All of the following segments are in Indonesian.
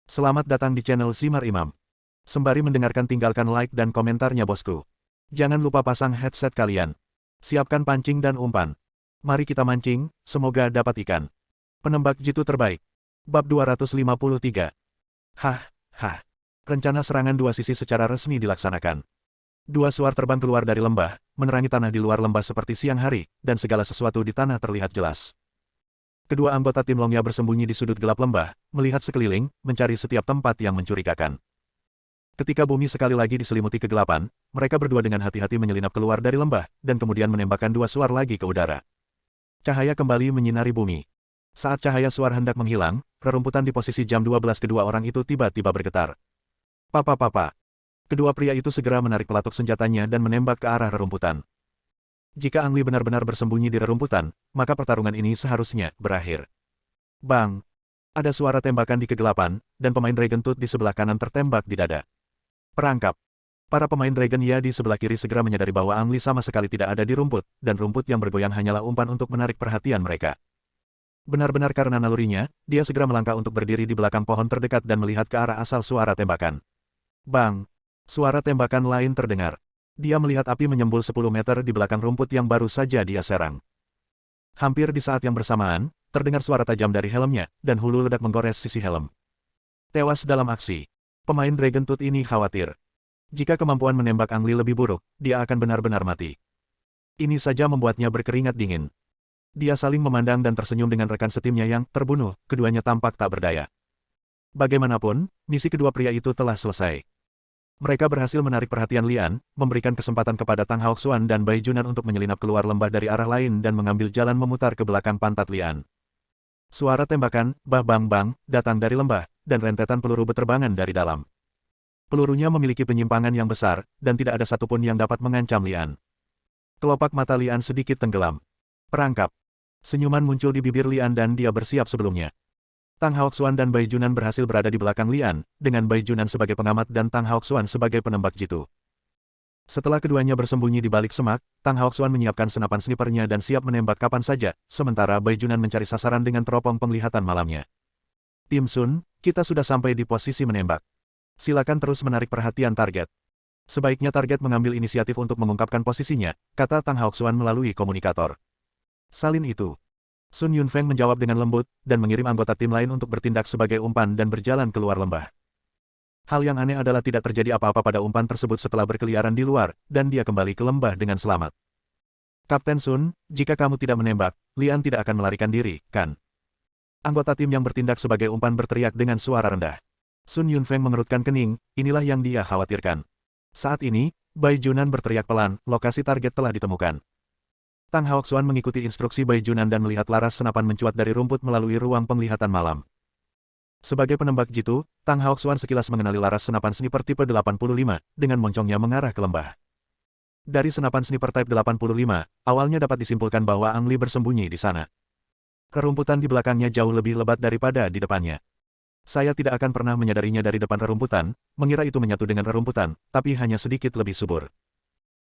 Selamat datang di channel Zimar Imam. Sembari mendengarkan tinggalkan like dan komentarnya bosku. Jangan lupa pasang headset kalian. Siapkan pancing dan umpan. Mari kita mancing, semoga dapat ikan. Penembak jitu terbaik. Bab 253. Hah. Rencana serangan dua sisi secara resmi dilaksanakan. Dua suar terbang keluar dari lembah, menerangi tanah di luar lembah seperti siang hari, dan segala sesuatu di tanah terlihat jelas. Kedua anggota tim Longya bersembunyi di sudut gelap lembah, melihat sekeliling, mencari setiap tempat yang mencurigakan. Ketika bumi sekali lagi diselimuti kegelapan, mereka berdua dengan hati-hati menyelinap keluar dari lembah, dan kemudian menembakkan dua suar lagi ke udara. Cahaya kembali menyinari bumi. Saat cahaya suar hendak menghilang, rerumputan di posisi jam 12 kedua orang itu tiba-tiba bergetar. Papa. Kedua pria itu segera menarik pelatuk senjatanya dan menembak ke arah rerumputan. Jika Ang Li benar-benar bersembunyi di rerumputan, maka pertarungan ini seharusnya berakhir. Bang! Ada suara tembakan di kegelapan, dan pemain Dragon Tooth di sebelah kanan tertembak di dada. Perangkap! Para pemain Dragon Ya di sebelah kiri segera menyadari bahwa Ang Li sama sekali tidak ada di rumput, dan rumput yang bergoyang hanyalah umpan untuk menarik perhatian mereka. Benar-benar karena nalurinya, dia segera melangkah untuk berdiri di belakang pohon terdekat dan melihat ke arah asal suara tembakan. Bang! Suara tembakan lain terdengar. Dia melihat api menyembul 10 meter di belakang rumput yang baru saja dia serang. Hampir di saat yang bersamaan, terdengar suara tajam dari helmnya, dan hulu ledak menggores sisi helm. Tewas dalam aksi. Pemain Dragon Tooth ini khawatir. Jika kemampuan menembak Ang Li lebih buruk, dia akan benar-benar mati. Ini saja membuatnya berkeringat dingin. Dia saling memandang dan tersenyum dengan rekan setimnya yang terbunuh, keduanya tampak tak berdaya. Bagaimanapun, misi kedua pria itu telah selesai. Mereka berhasil menarik perhatian Lian, memberikan kesempatan kepada Tang Haoxuan dan Bai Junan untuk menyelinap keluar lembah dari arah lain dan mengambil jalan memutar ke belakang pantat Lian. Suara tembakan, bang, datang dari lembah, dan rentetan peluru berterbangan dari dalam. Pelurunya memiliki penyimpangan yang besar, dan tidak ada satupun yang dapat mengancam Lian. Kelopak mata Lian sedikit tenggelam. Perangkap. Senyuman muncul di bibir Lian dan dia bersiap sebelumnya. Tang Haoxuan dan Bai Junan berhasil berada di belakang Lian, dengan Bai Junan sebagai pengamat dan Tang Haoxuan sebagai penembak jitu. Setelah keduanya bersembunyi di balik semak, Tang Haoxuan menyiapkan senapan snipernya dan siap menembak kapan saja, sementara Bai Junan mencari sasaran dengan teropong penglihatan malamnya. Tim Sun, kita sudah sampai di posisi menembak. Silakan terus menarik perhatian target. Sebaiknya target mengambil inisiatif untuk mengungkapkan posisinya, kata Tang Haoxuan melalui komunikator. Salin itu. Sun Yunfeng menjawab dengan lembut, dan mengirim anggota tim lain untuk bertindak sebagai umpan dan berjalan keluar lembah. Hal yang aneh adalah tidak terjadi apa-apa pada umpan tersebut setelah berkeliaran di luar, dan dia kembali ke lembah dengan selamat. Kapten Sun, jika kamu tidak menembak, Lian tidak akan melarikan diri, kan? Anggota tim yang bertindak sebagai umpan berteriak dengan suara rendah. Sun Yunfeng mengerutkan kening, inilah yang dia khawatirkan. Saat ini, Bai Junan berteriak pelan, lokasi target telah ditemukan. Tang Haoxuan mengikuti instruksi Bai Junan dan melihat laras senapan mencuat dari rumput melalui ruang penglihatan malam. Sebagai penembak jitu, Tang Haoxuan sekilas mengenali laras senapan sniper tipe 85, dengan moncongnya mengarah ke lembah. Dari senapan sniper type 85, awalnya dapat disimpulkan bahwa Ang Li bersembunyi di sana. Rerumputan di belakangnya jauh lebih lebat daripada di depannya. Saya tidak akan pernah menyadarinya dari depan rerumputan, mengira itu menyatu dengan rerumputan, tapi hanya sedikit lebih subur.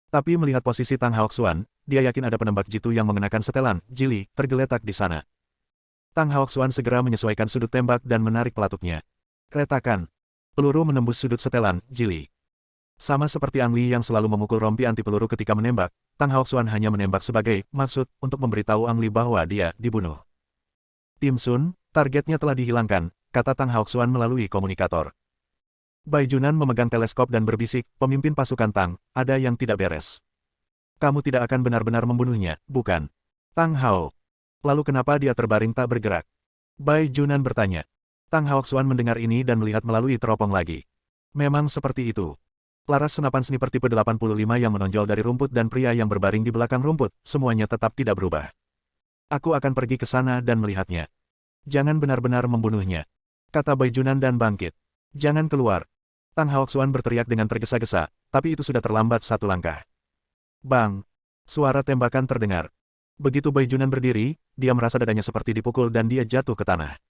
Tapi melihat posisi Tang Haoxuan, dia yakin ada penembak jitu yang mengenakan setelan, jili, tergeletak di sana. Tang Haoxuan segera menyesuaikan sudut tembak dan menarik pelatuknya. Retakan. Peluru menembus sudut setelan, jili. Sama seperti Ang Li yang selalu memukul rompi anti peluru ketika menembak, Tang Haoxuan hanya menembak sebagai maksud untuk memberitahu Ang Li bahwa dia dibunuh. Tim Sun, targetnya telah dihilangkan, kata Tang Haoxuan melalui komunikator. Bai Junan memegang teleskop dan berbisik, pemimpin pasukan Tang, ada yang tidak beres. Kamu tidak akan benar-benar membunuhnya, bukan? Tang Hao. Lalu kenapa dia terbaring tak bergerak? Bai Junan bertanya. Tang Haoxuan mendengar ini dan melihat melalui teropong lagi. Memang seperti itu. Laras senapan sniper tipe 85 yang menonjol dari rumput dan pria yang berbaring di belakang rumput, semuanya tetap tidak berubah. Aku akan pergi ke sana dan melihatnya. Jangan benar-benar membunuhnya, kata Bai Junan dan bangkit. Jangan keluar. Tang Haoxuan berteriak dengan tergesa-gesa, tapi itu sudah terlambat satu langkah. Bang! Suara tembakan terdengar. Begitu Bai Junan berdiri, dia merasa dadanya seperti dipukul dan dia jatuh ke tanah.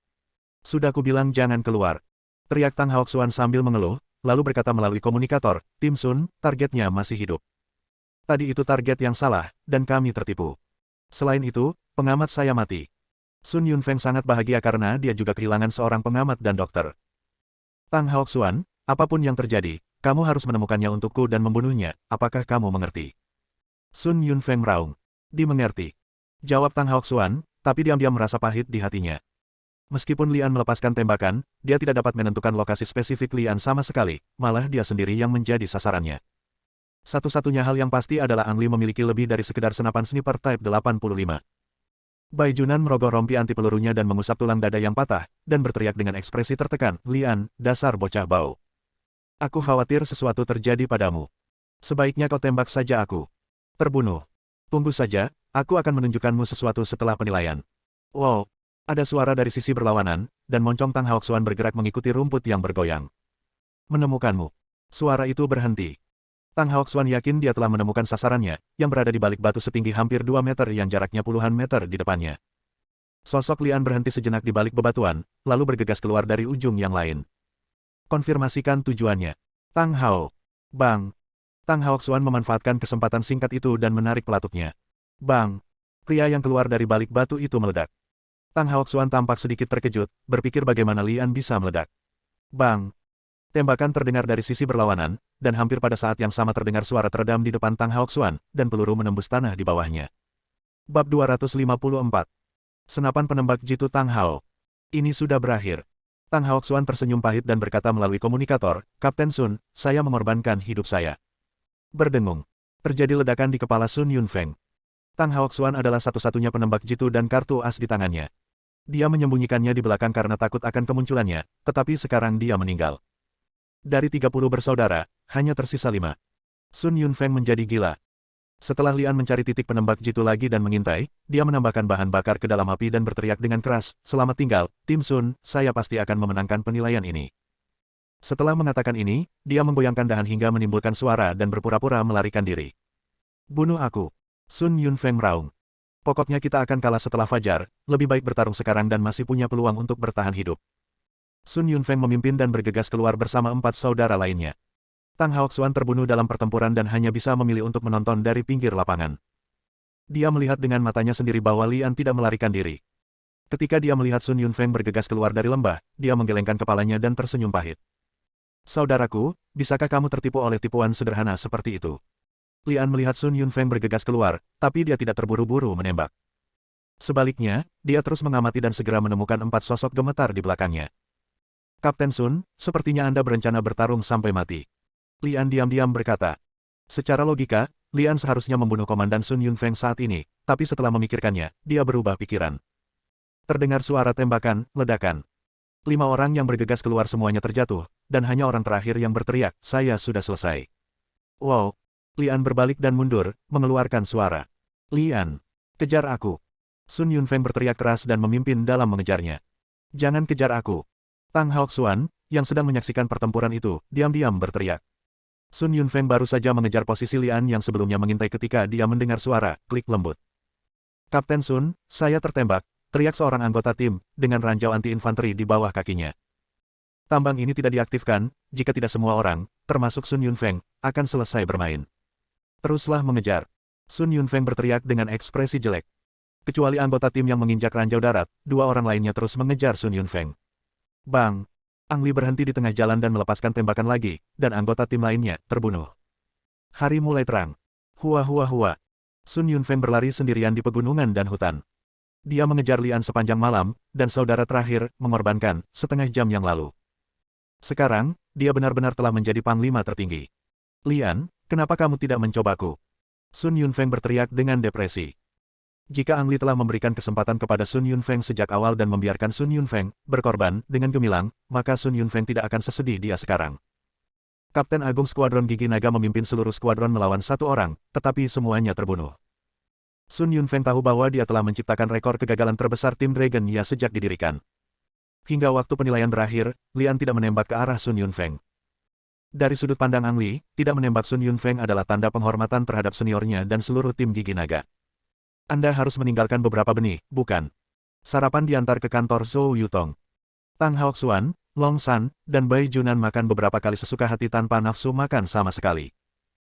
Sudah kubilang jangan keluar. Teriak Tang Haoxuan sambil mengeluh, lalu berkata melalui komunikator, Tim Sun, targetnya masih hidup. Tadi itu target yang salah, dan kami tertipu. Selain itu, pengamat saya mati. Sun Yunfeng sangat bahagia karena dia juga kehilangan seorang pengamat dan dokter. Tang Haoxuan, apapun yang terjadi, kamu harus menemukannya untukku dan membunuhnya, apakah kamu mengerti? Sun Yunfeng meraung. Dimengerti. Jawab Tang Haoxuan, tapi diam-diam merasa pahit di hatinya. Meskipun Lian melepaskan tembakan, dia tidak dapat menentukan lokasi spesifik Lian sama sekali, malah dia sendiri yang menjadi sasarannya. Satu-satunya hal yang pasti adalah Ang Li memiliki lebih dari sekedar senapan sniper Type 85. Bai Junan merogoh rompi anti pelurunya dan mengusap tulang dada yang patah, dan berteriak dengan ekspresi tertekan, Lian, dasar bocah bau. Aku khawatir sesuatu terjadi padamu. Sebaiknya kau tembak saja aku. Terbunuh. Tunggu saja, aku akan menunjukkanmu sesuatu setelah penilaian. Wow, ada suara dari sisi berlawanan, dan moncong Tang Haoxuan bergerak mengikuti rumput yang bergoyang. Menemukanmu. Suara itu berhenti. Tang Haoxuan yakin dia telah menemukan sasarannya, yang berada di balik batu setinggi hampir 2 meter yang jaraknya puluhan meter di depannya. Sosok Lian berhenti sejenak di balik bebatuan, lalu bergegas keluar dari ujung yang lain. Konfirmasikan tujuannya. Tang Hao. Bang. Tang Haoxuan memanfaatkan kesempatan singkat itu dan menarik pelatuknya. Bang. Pria yang keluar dari balik batu itu meledak. Tang Haoxuan tampak sedikit terkejut, berpikir bagaimana Lian bisa meledak. Bang. Tembakan terdengar dari sisi berlawanan, dan hampir pada saat yang sama terdengar suara teredam di depan Tang Haoxuan, dan peluru menembus tanah di bawahnya. Bab 254. Senapan penembak jitu Tang Hao. Ini sudah berakhir. Tang Haoxuan tersenyum pahit dan berkata melalui komunikator, Kapten Sun, saya mengorbankan hidup saya. Berdengung. Terjadi ledakan di kepala Sun Yunfeng. Tang Haoxuan adalah satu-satunya penembak jitu dan kartu as di tangannya. Dia menyembunyikannya di belakang karena takut akan kemunculannya, tetapi sekarang dia meninggal. Dari 30 bersaudara, hanya tersisa 5. Sun Yunfeng menjadi gila. Setelah Lian mencari titik penembak jitu lagi dan mengintai, dia menambahkan bahan bakar ke dalam api dan berteriak dengan keras, selamat tinggal, Tim Sun, saya pasti akan memenangkan penilaian ini. Setelah mengatakan ini, dia menggoyangkan dahan hingga menimbulkan suara dan berpura-pura melarikan diri. Bunuh aku. Sun Yunfeng meraung. Pokoknya kita akan kalah setelah fajar, lebih baik bertarung sekarang dan masih punya peluang untuk bertahan hidup. Sun Yunfeng memimpin dan bergegas keluar bersama 4 saudara lainnya. Tang Haoxuan terbunuh dalam pertempuran dan hanya bisa memilih untuk menonton dari pinggir lapangan. Dia melihat dengan matanya sendiri bahwa Lian tidak melarikan diri. Ketika dia melihat Sun Yunfeng bergegas keluar dari lembah, dia menggelengkan kepalanya dan tersenyum pahit. Saudaraku, bisakah kamu tertipu oleh tipuan sederhana seperti itu? Lian melihat Sun Yunfeng bergegas keluar, tapi dia tidak terburu-buru menembak. Sebaliknya, dia terus mengamati dan segera menemukan 4 sosok gemetar di belakangnya. Kapten Sun, sepertinya Anda berencana bertarung sampai mati. Lian diam-diam berkata. Secara logika, Lian seharusnya membunuh Komandan Sun Yunfeng saat ini, tapi setelah memikirkannya, dia berubah pikiran. Terdengar suara tembakan, ledakan. 5 orang yang bergegas keluar semuanya terjatuh, dan hanya orang terakhir yang berteriak, saya sudah selesai. Wow! Lian berbalik dan mundur, mengeluarkan suara. Lian! Kejar aku! Sun Yunfeng berteriak keras dan memimpin dalam mengejarnya. Jangan kejar aku! Tang Haoxuan, yang sedang menyaksikan pertempuran itu, diam-diam berteriak. Sun Yunfeng baru saja mengejar posisi Lian yang sebelumnya mengintai ketika dia mendengar suara, klik lembut. Kapten Sun, saya tertembak, teriak seorang anggota tim, dengan ranjau anti-infanteri di bawah kakinya. Tambang ini tidak diaktifkan, jika tidak semua orang, termasuk Sun Yunfeng, akan selesai bermain. Teruslah mengejar. Sun Yunfeng berteriak dengan ekspresi jelek. Kecuali anggota tim yang menginjak ranjau darat, 2 orang lainnya terus mengejar Sun Yunfeng. Bang! Ang Li berhenti di tengah jalan dan melepaskan tembakan lagi, dan anggota tim lainnya terbunuh. Hari mulai terang. Hua hua hua. Sun Yunfeng berlari sendirian di pegunungan dan hutan. Dia mengejar Lian sepanjang malam, dan saudara terakhir, mengorbankan, setengah jam yang lalu. Sekarang, dia benar-benar telah menjadi panglima tertinggi. Lian, kenapa kamu tidak mencobaku? Sun Yunfeng berteriak dengan depresi. Jika Ang Li telah memberikan kesempatan kepada Sun Yunfeng sejak awal dan membiarkan Sun Yunfeng berkorban dengan gemilang, maka Sun Yunfeng tidak akan sesedih dia sekarang. Kapten Agung Skuadron Gigi Naga memimpin seluruh skuadron melawan 1 orang, tetapi semuanya terbunuh. Sun Yunfeng tahu bahwa dia telah menciptakan rekor kegagalan terbesar tim Dragon Ya sejak didirikan. Hingga waktu penilaian berakhir, Lian tidak menembak ke arah Sun Yunfeng. Dari sudut pandang Ang Li, tidak menembak Sun Yunfeng adalah tanda penghormatan terhadap seniornya dan seluruh tim Gigi Naga. Anda harus meninggalkan beberapa benih, bukan? Sarapan diantar ke kantor Zhou Yutong. Tang Haoxuan, Long San, dan Bai Junan makan beberapa kali sesuka hati tanpa nafsu makan sama sekali.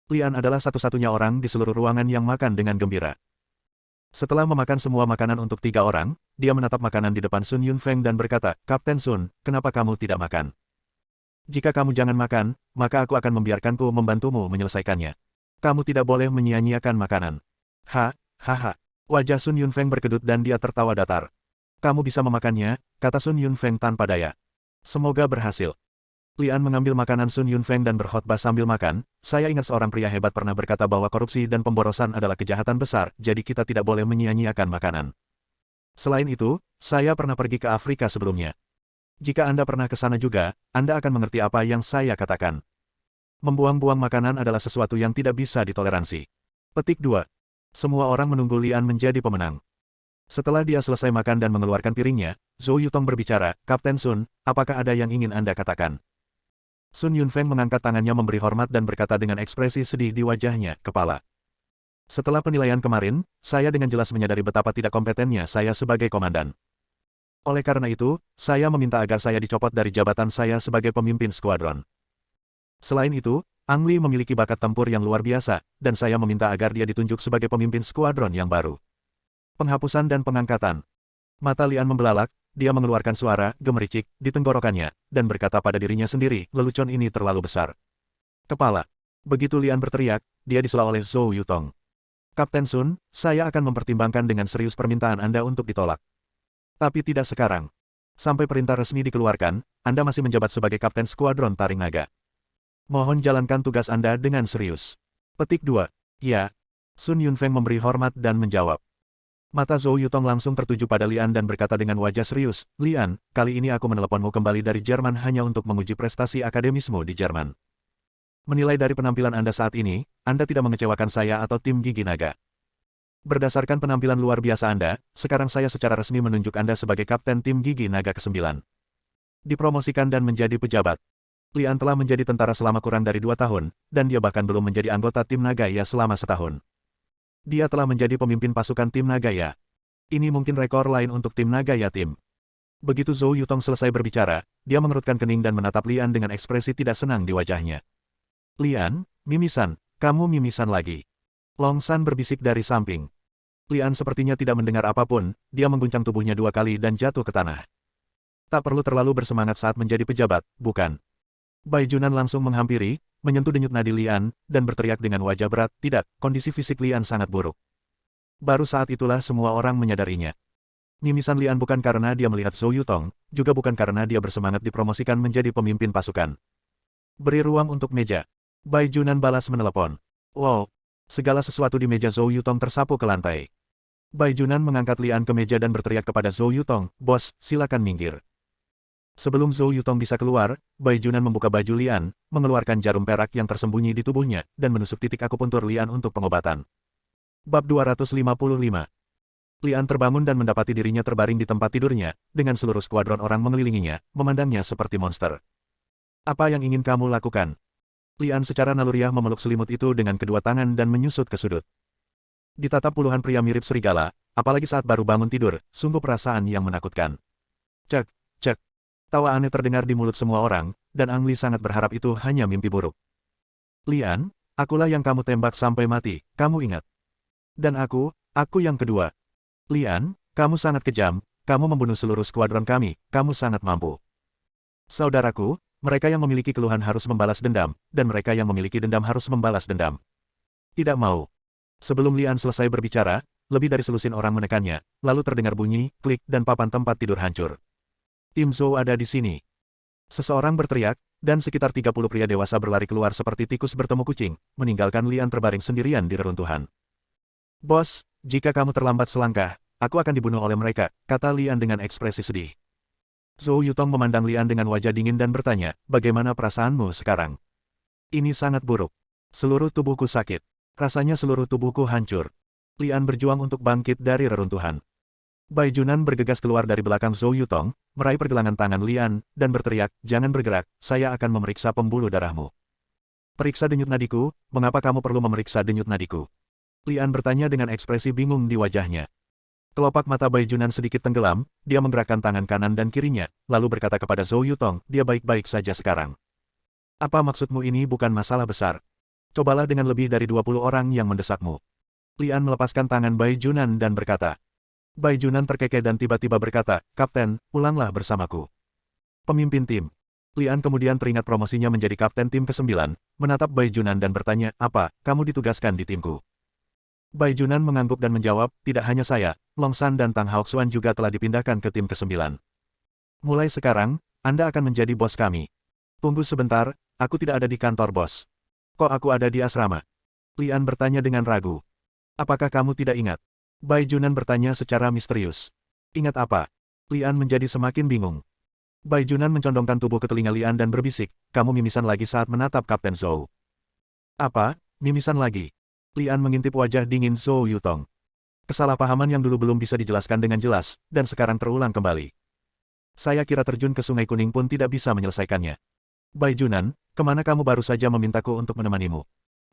Lian adalah satu-satunya orang di seluruh ruangan yang makan dengan gembira. Setelah memakan semua makanan untuk 3 orang, dia menatap makanan di depan Sun Yunfeng dan berkata, Kapten Sun, kenapa kamu tidak makan? Jika kamu jangan makan, maka aku akan membiarkanku membantumu menyelesaikannya. Kamu tidak boleh menyia-nyiakan makanan. Hahaha. Wajah Sun Yunfeng berkedut dan dia tertawa datar. Kamu bisa memakannya, kata Sun Yunfeng tanpa daya. Semoga berhasil. Lian mengambil makanan Sun Yunfeng dan berkhotbah sambil makan. Saya ingat seorang pria hebat pernah berkata bahwa korupsi dan pemborosan adalah kejahatan besar, jadi kita tidak boleh menyia-nyiakan makanan. Selain itu, saya pernah pergi ke Afrika sebelumnya. Jika Anda pernah ke sana juga, Anda akan mengerti apa yang saya katakan. Membuang-buang makanan adalah sesuatu yang tidak bisa ditoleransi. Petik 2. Semua orang menunggu Lian menjadi pemenang. Setelah dia selesai makan dan mengeluarkan piringnya, Zhou Yutong berbicara, Kapten Sun, apakah ada yang ingin Anda katakan? Sun Yunfeng mengangkat tangannya memberi hormat dan berkata dengan ekspresi sedih di wajahnya, kepala. Setelah penilaian kemarin, saya dengan jelas menyadari betapa tidak kompetennya saya sebagai komandan. Oleh karena itu, saya meminta agar saya dicopot dari jabatan saya sebagai pemimpin skuadron. Selain itu, Ang Li memiliki bakat tempur yang luar biasa, dan saya meminta agar dia ditunjuk sebagai pemimpin skuadron yang baru. Penghapusan dan pengangkatan. Mata Lian membelalak, dia mengeluarkan suara gemericik di tenggorokannya, dan berkata pada dirinya sendiri, lelucon ini terlalu besar. Kepala. Begitu Lian berteriak, dia disela oleh Zhou Yutong. Kapten Sun, saya akan mempertimbangkan dengan serius permintaan Anda untuk ditolak. Tapi tidak sekarang. Sampai perintah resmi dikeluarkan, Anda masih menjabat sebagai Kapten Skuadron Taring Naga. Mohon jalankan tugas Anda dengan serius. Petik 2. Ya. Sun Yunfeng memberi hormat dan menjawab. Mata Zhou Yutong langsung tertuju pada Lian dan berkata dengan wajah serius, Lian, kali ini aku meneleponmu kembali dari Jerman hanya untuk menguji prestasi akademismu di Jerman. Menilai dari penampilan Anda saat ini, Anda tidak mengecewakan saya atau tim Gigi Naga. Berdasarkan penampilan luar biasa Anda, sekarang saya secara resmi menunjuk Anda sebagai Kapten Tim Gigi Naga ke-9. Dipromosikan dan menjadi pejabat. Lian telah menjadi tentara selama kurang dari 2 tahun, dan dia bahkan belum menjadi anggota tim Nagaya selama setahun. Dia telah menjadi pemimpin pasukan tim Nagaya. Ini mungkin rekor lain untuk tim Nagaya tim. Begitu Zhou Yutong selesai berbicara, dia mengerutkan kening dan menatap Lian dengan ekspresi tidak senang di wajahnya. Lian, mimisan, kamu mimisan lagi. Long San berbisik dari samping. Lian sepertinya tidak mendengar apapun, dia mengguncang tubuhnya 2 kali dan jatuh ke tanah. Tak perlu terlalu bersemangat saat menjadi pejabat, bukan? Bai Junan langsung menghampiri, menyentuh denyut nadi Lian, dan berteriak dengan wajah berat, tidak, kondisi fisik Lian sangat buruk. Baru saat itulah semua orang menyadarinya. Mimisan Lian bukan karena dia melihat Zhou Yutong, juga bukan karena dia bersemangat dipromosikan menjadi pemimpin pasukan. Beri ruang untuk meja. Bai Junan balas menelepon. Wow, segala sesuatu di meja Zhou Yutong tersapu ke lantai. Bai Junan mengangkat Lian ke meja dan berteriak kepada Zhou Yutong, bos, silakan minggir. Sebelum Zhou Yutong bisa keluar, Bai Junan membuka baju Lian, mengeluarkan jarum perak yang tersembunyi di tubuhnya, dan menusuk titik akupuntur Lian untuk pengobatan. Bab 255. Lian terbangun dan mendapati dirinya terbaring di tempat tidurnya, dengan seluruh skuadron orang mengelilinginya, memandangnya seperti monster. Apa yang ingin kamu lakukan? Lian secara naluriah memeluk selimut itu dengan kedua tangan dan menyusut ke sudut. Ditatap puluhan pria mirip serigala, apalagi saat baru bangun tidur, sungguh perasaan yang menakutkan. Cek, cek. Tawa aneh terdengar di mulut semua orang, dan Ang Li sangat berharap itu hanya mimpi buruk. Lian, akulah yang kamu tembak sampai mati, kamu ingat. Dan aku yang kedua. Lian, kamu sangat kejam, kamu membunuh seluruh skuadron kami, kamu sangat mampu. Saudaraku, mereka yang memiliki keluhan harus membalas dendam, dan mereka yang memiliki dendam harus membalas dendam. Tidak mau. Sebelum Lian selesai berbicara, lebih dari selusin orang menekannya, lalu terdengar bunyi, klik dan papan tempat tidur hancur. Tim Zhou ada di sini. Seseorang berteriak, dan sekitar 30 pria dewasa berlari keluar seperti tikus bertemu kucing, meninggalkan Lian terbaring sendirian di reruntuhan. Bos, jika kamu terlambat selangkah, aku akan dibunuh oleh mereka, kata Lian dengan ekspresi sedih. Zhou Yutong memandang Lian dengan wajah dingin dan bertanya, bagaimana perasaanmu sekarang? Ini sangat buruk. Seluruh tubuhku sakit. Rasanya seluruh tubuhku hancur. Lian berjuang untuk bangkit dari reruntuhan. Bai Junan bergegas keluar dari belakang Zhou Yutong, meraih pergelangan tangan Lian, dan berteriak, jangan bergerak, saya akan memeriksa pembuluh darahmu. Periksa denyut nadiku, mengapa kamu perlu memeriksa denyut nadiku? Lian bertanya dengan ekspresi bingung di wajahnya. Kelopak mata Bai Junan sedikit tenggelam, dia menggerakkan tangan kanan dan kirinya, lalu berkata kepada Zhou Yutong, dia baik-baik saja sekarang. Apa maksudmu ini bukan masalah besar? Cobalah dengan lebih dari 20 orang yang mendesakmu. Lian melepaskan tangan Bai Junan dan berkata. Bai Junan terkekeh dan tiba-tiba berkata, Kapten, ulanglah bersamaku. Pemimpin tim. Lian kemudian teringat promosinya menjadi kapten tim ke-9, menatap Bai Junan dan bertanya, apa, kamu ditugaskan di timku? Bai Junan mengangguk dan menjawab, tidak hanya saya, Long San dan Tang Haoxuan juga telah dipindahkan ke tim ke-9. Mulai sekarang, Anda akan menjadi bos kami. Tunggu sebentar, aku tidak ada di kantor bos. Kok aku ada di asrama? Lian bertanya dengan ragu. Apakah kamu tidak ingat? Bai Junan bertanya secara misterius. Ingat apa? Lian menjadi semakin bingung. Bai Junan mencondongkan tubuh ke telinga Lian dan berbisik, kamu mimisan lagi saat menatap Kapten Zhou. Apa? Mimisan lagi? Lian mengintip wajah dingin Zhou Yutong. Kesalahpahaman yang dulu belum bisa dijelaskan dengan jelas, dan sekarang terulang kembali. Saya kira terjun ke Sungai Kuning pun tidak bisa menyelesaikannya. Bai Junan, kemana kamu baru saja memintaku untuk menemanimu?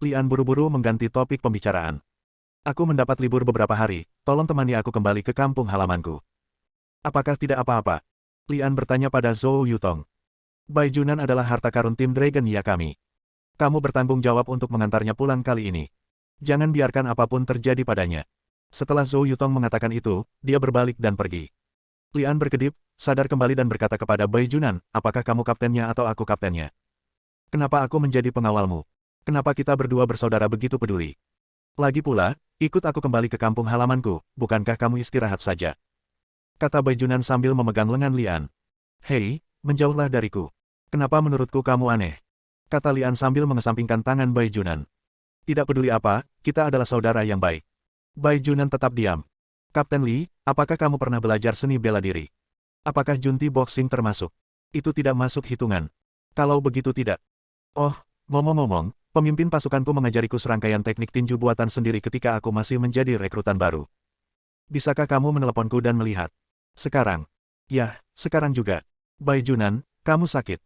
Lian buru-buru mengganti topik pembicaraan. Aku mendapat libur beberapa hari, tolong temani aku kembali ke kampung halamanku. Apakah tidak apa-apa? Lian bertanya pada Zhou Yutong. Bai Junan adalah harta karun tim Dragon ya kami. Kamu bertanggung jawab untuk mengantarnya pulang kali ini. Jangan biarkan apapun terjadi padanya. Setelah Zhou Yutong mengatakan itu, dia berbalik dan pergi. Lian berkedip, sadar kembali dan berkata kepada Bai Junan, apakah kamu kaptennya atau aku kaptennya? Kenapa aku menjadi pengawalmu? Kenapa kita berdua bersaudara begitu peduli? Lagi pula, ikut aku kembali ke kampung halamanku, bukankah kamu istirahat saja? Kata Bai Junan sambil memegang lengan Lian. Hei, menjauhlah dariku. Kenapa menurutku kamu aneh? Kata Lian sambil mengesampingkan tangan Bai Junan. Tidak peduli apa, kita adalah saudara yang baik. Bai Junan tetap diam. Kapten Li, apakah kamu pernah belajar seni bela diri? Apakah junti boxing termasuk? Itu tidak masuk hitungan. Kalau begitu tidak. Oh, ngomong-ngomong, pemimpin pasukanku mengajariku serangkaian teknik tinju buatan sendiri ketika aku masih menjadi rekrutan baru. Bisakah kamu meneleponku dan melihat? Sekarang. Ya, sekarang juga. Bai Junan, kamu sakit.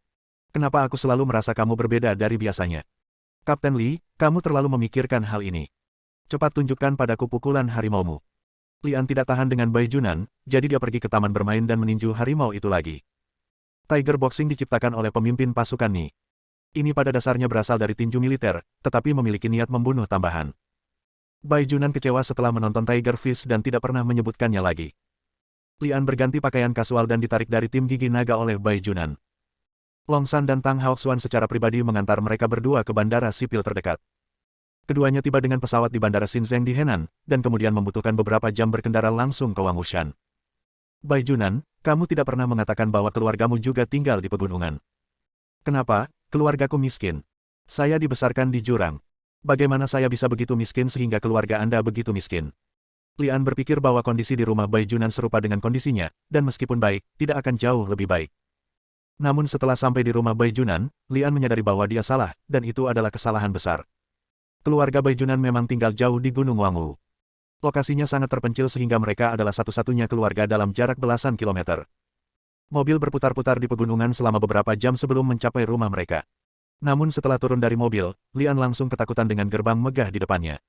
Kenapa aku selalu merasa kamu berbeda dari biasanya? Kapten Li, kamu terlalu memikirkan hal ini. Cepat tunjukkan padaku pukulan harimaumu. Lian tidak tahan dengan Bai Junan, jadi dia pergi ke taman bermain dan meninju harimau itu lagi. Tiger Boxing diciptakan oleh pemimpin pasukan Ni. Ini pada dasarnya berasal dari tinju militer, tetapi memiliki niat membunuh tambahan. Bai Junan kecewa setelah menonton Tiger Fist dan tidak pernah menyebutkannya lagi. Lian berganti pakaian kasual dan ditarik dari tim gigi naga oleh Bai Junan. Long San dan Tang Haoxuan secara pribadi mengantar mereka berdua ke bandara sipil terdekat. Keduanya tiba dengan pesawat di bandara Shenzhen di Henan, dan kemudian membutuhkan beberapa jam berkendara langsung ke Wangwushan. Bai Junan, kamu tidak pernah mengatakan bahwa keluargamu juga tinggal di pegunungan. Kenapa? Keluargaku miskin. Saya dibesarkan di jurang. Bagaimana saya bisa begitu miskin sehingga keluarga Anda begitu miskin? Lian berpikir bahwa kondisi di rumah Bai Junan serupa dengan kondisinya, dan meskipun baik, tidak akan jauh lebih baik. Namun setelah sampai di rumah Bai Junan, Lian menyadari bahwa dia salah, dan itu adalah kesalahan besar. Keluarga Bai Junan memang tinggal jauh di Gunung Wangwu. Lokasinya sangat terpencil sehingga mereka adalah satu-satunya keluarga dalam jarak belasan kilometer. Mobil berputar-putar di pegunungan selama beberapa jam sebelum mencapai rumah mereka. Namun setelah turun dari mobil, Lian langsung ketakutan dengan gerbang megah di depannya.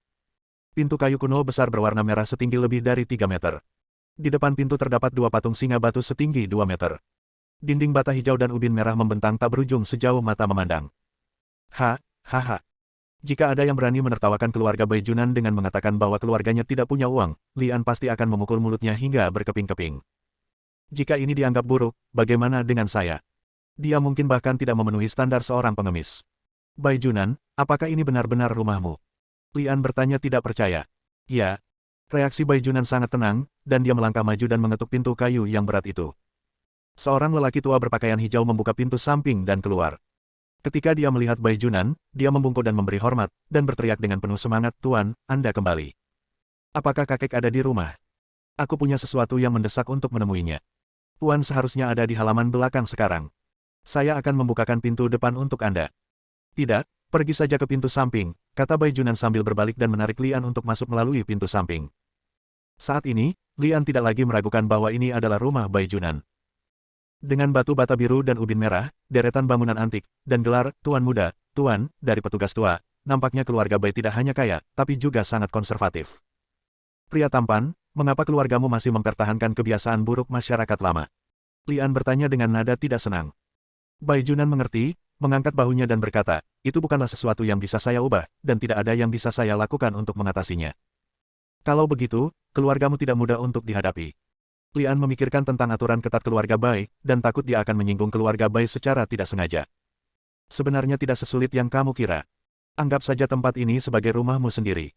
Pintu kayu kuno besar berwarna merah setinggi lebih dari 3 meter. Di depan pintu terdapat dua patung singa batu setinggi 2 meter. Dinding bata hijau dan ubin merah membentang tak berujung sejauh mata memandang. Hahaha. Jika ada yang berani menertawakan keluarga Bai Junan dengan mengatakan bahwa keluarganya tidak punya uang, Lian pasti akan memukul mulutnya hingga berkeping-keping. Jika ini dianggap buruk, bagaimana dengan saya? Dia mungkin bahkan tidak memenuhi standar seorang pengemis. Bai Junan, apakah ini benar-benar rumahmu? Lian bertanya tidak percaya. Ya. Reaksi Bai Junan sangat tenang, dan dia melangkah maju dan mengetuk pintu kayu yang berat itu. Seorang lelaki tua berpakaian hijau membuka pintu samping dan keluar. Ketika dia melihat Bai Junan, dia membungkuk dan memberi hormat, dan berteriak dengan penuh semangat, Tuan, Anda kembali. Apakah kakek ada di rumah? Aku punya sesuatu yang mendesak untuk menemuinya. Tuan seharusnya ada di halaman belakang sekarang. Saya akan membukakan pintu depan untuk Anda. Tidak, pergi saja ke pintu samping, kata Bai Junan sambil berbalik dan menarik Lian untuk masuk melalui pintu samping. Saat ini, Lian tidak lagi meragukan bahwa ini adalah rumah Bai Junan. Dengan batu bata biru dan ubin merah, deretan bangunan antik, dan gelar, Tuan Muda, Tuan, dari petugas tua, nampaknya keluarga Bai tidak hanya kaya, tapi juga sangat konservatif. Pria tampan, mengapa keluargamu masih mempertahankan kebiasaan buruk masyarakat lama? Lian bertanya dengan nada tidak senang. Bai Junan mengerti, mengangkat bahunya dan berkata, itu bukanlah sesuatu yang bisa saya ubah, dan tidak ada yang bisa saya lakukan untuk mengatasinya. Kalau begitu, keluargamu tidak mudah untuk dihadapi. Lian memikirkan tentang aturan ketat keluarga Bai, dan takut dia akan menyinggung keluarga Bai secara tidak sengaja. Sebenarnya tidak sesulit yang kamu kira. Anggap saja tempat ini sebagai rumahmu sendiri.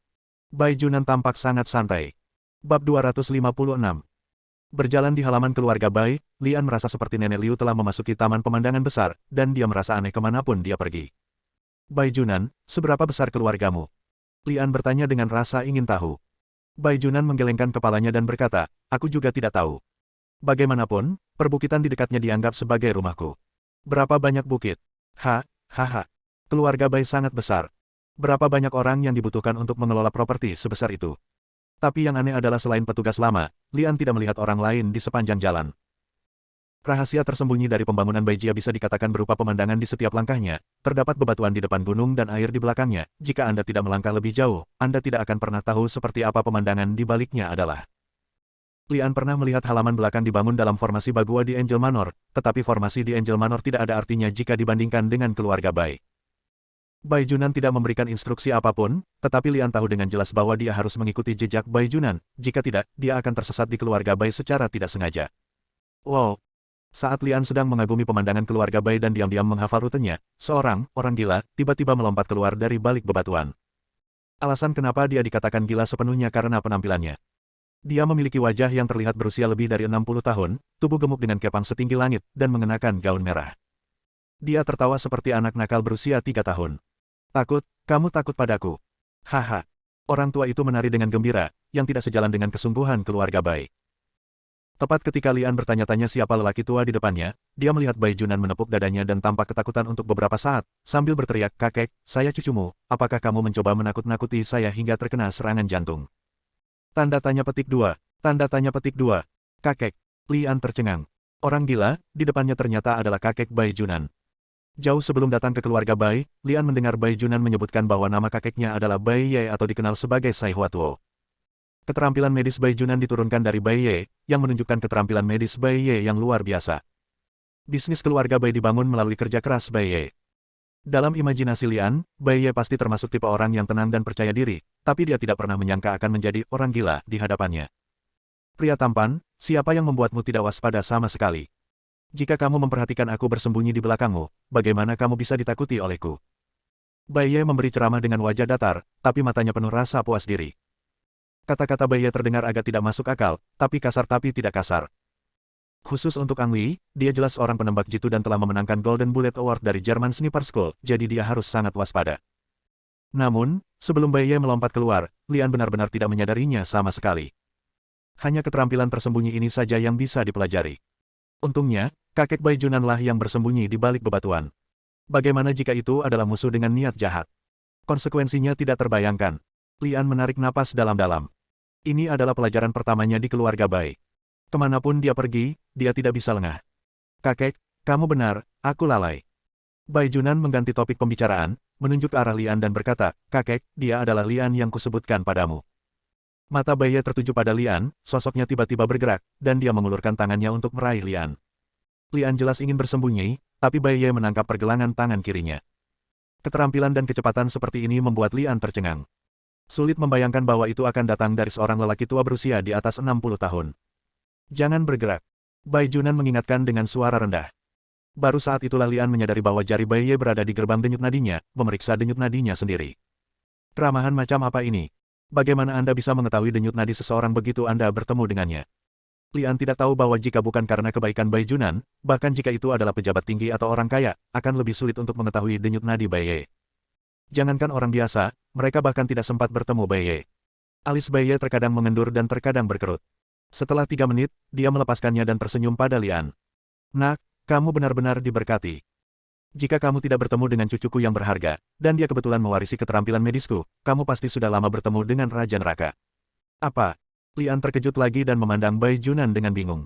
Bai Junan tampak sangat santai. Bab 256. Berjalan di halaman keluarga Bai, Lian merasa seperti Nenek Liu telah memasuki taman pemandangan besar, dan dia merasa aneh kemanapun dia pergi. Bai Junan, seberapa besar keluargamu? Lian bertanya dengan rasa ingin tahu. Bai Junan menggelengkan kepalanya dan berkata, aku juga tidak tahu. Bagaimanapun, perbukitan di dekatnya dianggap sebagai rumahku. Berapa banyak bukit? Hahaha. Keluarga Bai sangat besar. Berapa banyak orang yang dibutuhkan untuk mengelola properti sebesar itu? Tapi yang aneh adalah selain petugas lama, Lian tidak melihat orang lain di sepanjang jalan. Rahasia tersembunyi dari pembangunan Baijia bisa dikatakan berupa pemandangan di setiap langkahnya. Terdapat bebatuan di depan gunung dan air di belakangnya. Jika Anda tidak melangkah lebih jauh, Anda tidak akan pernah tahu seperti apa pemandangan di baliknya adalah. Lian pernah melihat halaman belakang dibangun dalam formasi Bagua di Angel Manor, tetapi formasi di Angel Manor tidak ada artinya jika dibandingkan dengan keluarga Bai. Bai Junan tidak memberikan instruksi apapun, tetapi Lian tahu dengan jelas bahwa dia harus mengikuti jejak Bai Junan. Jika tidak, dia akan tersesat di keluarga Bai secara tidak sengaja. Wow! Saat Lian sedang mengagumi pemandangan keluarga Bai dan diam-diam menghafal rutenya, seorang orang gila tiba-tiba melompat keluar dari balik bebatuan. Alasan kenapa dia dikatakan gila sepenuhnya karena penampilannya. Dia memiliki wajah yang terlihat berusia lebih dari 60 tahun, tubuh gemuk dengan kepang setinggi langit, dan mengenakan gaun merah. Dia tertawa seperti anak nakal berusia 3 tahun. Takut, kamu takut padaku? Haha. Orang tua itu menari dengan gembira, yang tidak sejalan dengan kesungguhan keluarga Bai. Tepat ketika Lian bertanya-tanya siapa lelaki tua di depannya, dia melihat Bai Junan menepuk dadanya dan tampak ketakutan untuk beberapa saat, sambil berteriak, kakek, saya cucumu, apakah kamu mencoba menakut-nakuti saya hingga terkena serangan jantung? Tanda tanya petik 2. Tanda tanya petik 2. Kakek. Lian tercengang. Orang gila, di depannya ternyata adalah kakek Bai Junan. Jauh sebelum datang ke keluarga Bai, Lian mendengar Bai Junan menyebutkan bahwa nama kakeknya adalah Bai Ye atau dikenal sebagai Sai Huatuo. Keterampilan medis Bai Junan diturunkan dari Bai Ye, yang menunjukkan keterampilan medis Bai Ye yang luar biasa. Bisnis keluarga Bai dibangun melalui kerja keras Bai Ye. Dalam imajinasi Lian, Bai Ye pasti termasuk tipe orang yang tenang dan percaya diri, tapi dia tidak pernah menyangka akan menjadi orang gila di hadapannya. Pria tampan, siapa yang membuatmu tidak waspada sama sekali? Jika kamu memperhatikan aku bersembunyi di belakangmu, bagaimana kamu bisa ditakuti olehku? Bai Ye memberi ceramah dengan wajah datar, tapi matanya penuh rasa puas diri. Kata-kata Bai Ye terdengar agak tidak masuk akal, tapi tidak kasar. Khusus untuk Ang Li, dia jelas orang penembak jitu dan telah memenangkan Golden Bullet Award dari German Sniper School, jadi dia harus sangat waspada. Namun, sebelum Bai Ye melompat keluar, Lian benar-benar tidak menyadarinya sama sekali. Hanya keterampilan tersembunyi ini saja yang bisa dipelajari. Untungnya, kakek Bai Junanlah yang bersembunyi di balik bebatuan. Bagaimana jika itu adalah musuh dengan niat jahat? Konsekuensinya tidak terbayangkan. Lian menarik napas dalam-dalam. Ini adalah pelajaran pertamanya di keluarga Bai. Kemanapun dia pergi, dia tidak bisa lengah. Kakek, kamu benar, aku lalai. Bai Junan mengganti topik pembicaraan, menunjuk ke arah Lian dan berkata, kakek, dia adalah Lian yang kusebutkan padamu. Mata Bai Ye tertuju pada Lian, sosoknya tiba-tiba bergerak, dan dia mengulurkan tangannya untuk meraih Lian. Lian jelas ingin bersembunyi, tapi Bai Ye menangkap pergelangan tangan kirinya. Keterampilan dan kecepatan seperti ini membuat Lian tercengang. Sulit membayangkan bahwa itu akan datang dari seorang lelaki tua berusia di atas 60 tahun. Jangan bergerak. Bai Junan mengingatkan dengan suara rendah. Baru saat itulah Lian menyadari bahwa jari Bai Ye berada di gerbang denyut nadinya, memeriksa denyut nadinya sendiri. Keramahan macam apa ini? Bagaimana Anda bisa mengetahui denyut nadi seseorang begitu Anda bertemu dengannya? Lian tidak tahu bahwa jika bukan karena kebaikan Bai Junan, bahkan jika itu adalah pejabat tinggi atau orang kaya, akan lebih sulit untuk mengetahui denyut nadi Bai Ye. Jangankan orang biasa, mereka bahkan tidak sempat bertemu Bai Ye. Alis Bai Ye terkadang mengendur dan terkadang berkerut. Setelah 3 menit, dia melepaskannya dan tersenyum pada Lian. Nak, kamu benar-benar diberkati. Jika kamu tidak bertemu dengan cucuku yang berharga, dan dia kebetulan mewarisi keterampilan medisku, kamu pasti sudah lama bertemu dengan Raja Neraka. Apa? Lian terkejut lagi dan memandang Bai Junan dengan bingung.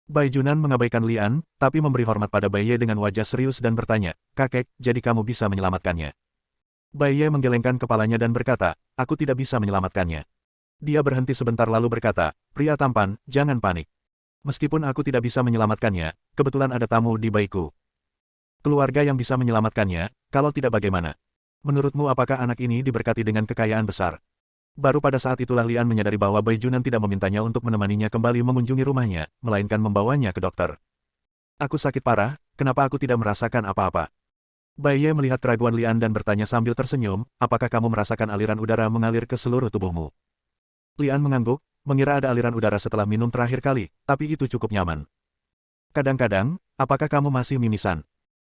Bai Junan mengabaikan Lian, tapi memberi hormat pada Bai Ye dengan wajah serius dan bertanya, kakek, jadi kamu bisa menyelamatkannya? Bai Ye menggelengkan kepalanya dan berkata, aku tidak bisa menyelamatkannya. Dia berhenti sebentar lalu berkata, pria tampan, jangan panik. Meskipun aku tidak bisa menyelamatkannya, kebetulan ada tamu di Baiku. Keluarga yang bisa menyelamatkannya, kalau tidak bagaimana? Menurutmu apakah anak ini diberkati dengan kekayaan besar? Baru pada saat itulah Lian menyadari bahwa Bai Junan tidak memintanya untuk menemaninya kembali mengunjungi rumahnya, melainkan membawanya ke dokter. Aku sakit parah, kenapa aku tidak merasakan apa-apa? Bai Ye melihat keraguan Lian dan bertanya sambil tersenyum, apakah kamu merasakan aliran udara mengalir ke seluruh tubuhmu? Lian mengangguk, mengira ada aliran udara setelah minum terakhir kali, tapi itu cukup nyaman. Kadang-kadang, apakah kamu masih mimisan?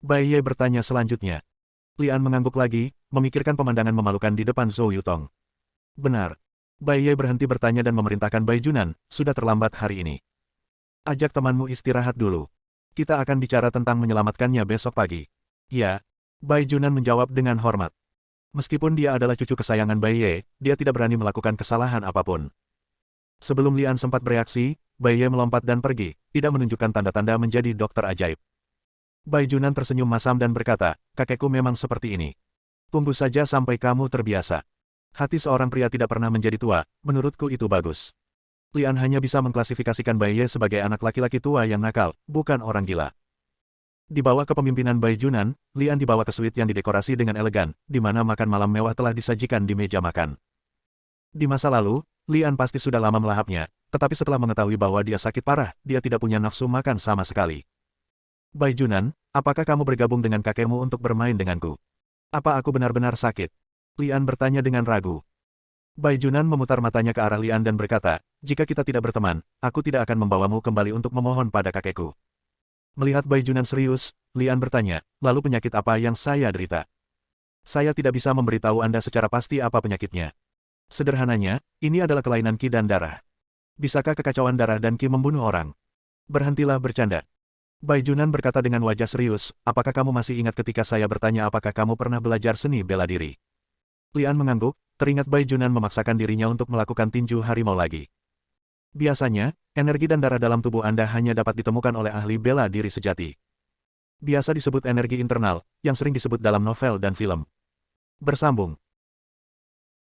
Bai Ye bertanya selanjutnya. Lian mengangguk lagi, memikirkan pemandangan memalukan di depan Zhou Yutong. Benar. Bai Ye berhenti bertanya dan memerintahkan Bai Junan, sudah terlambat hari ini. Ajak temanmu istirahat dulu. Kita akan bicara tentang menyelamatkannya besok pagi. Ya. Bai Junan menjawab dengan hormat. Meskipun dia adalah cucu kesayangan Bai Ye, dia tidak berani melakukan kesalahan apapun. Sebelum Lian sempat bereaksi, Bai Ye melompat dan pergi, tidak menunjukkan tanda-tanda menjadi dokter ajaib. Bai Junan tersenyum masam dan berkata, kakekku memang seperti ini. Tunggu saja sampai kamu terbiasa. Hati seorang pria tidak pernah menjadi tua, menurutku itu bagus. Lian hanya bisa mengklasifikasikan Bai Ye sebagai anak laki-laki tua yang nakal, bukan orang gila. Di bawah kepemimpinan Bai Junan, Lian dibawa ke suite yang didekorasi dengan elegan, di mana makan malam mewah telah disajikan di meja makan. Di masa lalu, Lian pasti sudah lama melahapnya, tetapi setelah mengetahui bahwa dia sakit parah, dia tidak punya nafsu makan sama sekali. Bai Junan, apakah kamu bergabung dengan kakekmu untuk bermain denganku? Apa aku benar-benar sakit? Lian bertanya dengan ragu. Bai Junan memutar matanya ke arah Lian dan berkata, jika kita tidak berteman, aku tidak akan membawamu kembali untuk memohon pada kakekku. Melihat Bai Junan serius, Lian bertanya, lalu penyakit apa yang saya derita? Saya tidak bisa memberitahu Anda secara pasti apa penyakitnya. Sederhananya, ini adalah kelainan Qi dan darah. Bisakah kekacauan darah dan Qi membunuh orang? Berhentilah bercanda. Bai Junan berkata dengan wajah serius, apakah kamu masih ingat ketika saya bertanya apakah kamu pernah belajar seni bela diri? Lian mengangguk, teringat Bai Junan memaksakan dirinya untuk melakukan tinju harimau lagi. Biasanya, energi dan darah dalam tubuh Anda hanya dapat ditemukan oleh ahli bela diri sejati. Biasa disebut energi internal, yang sering disebut dalam novel dan film. Bersambung.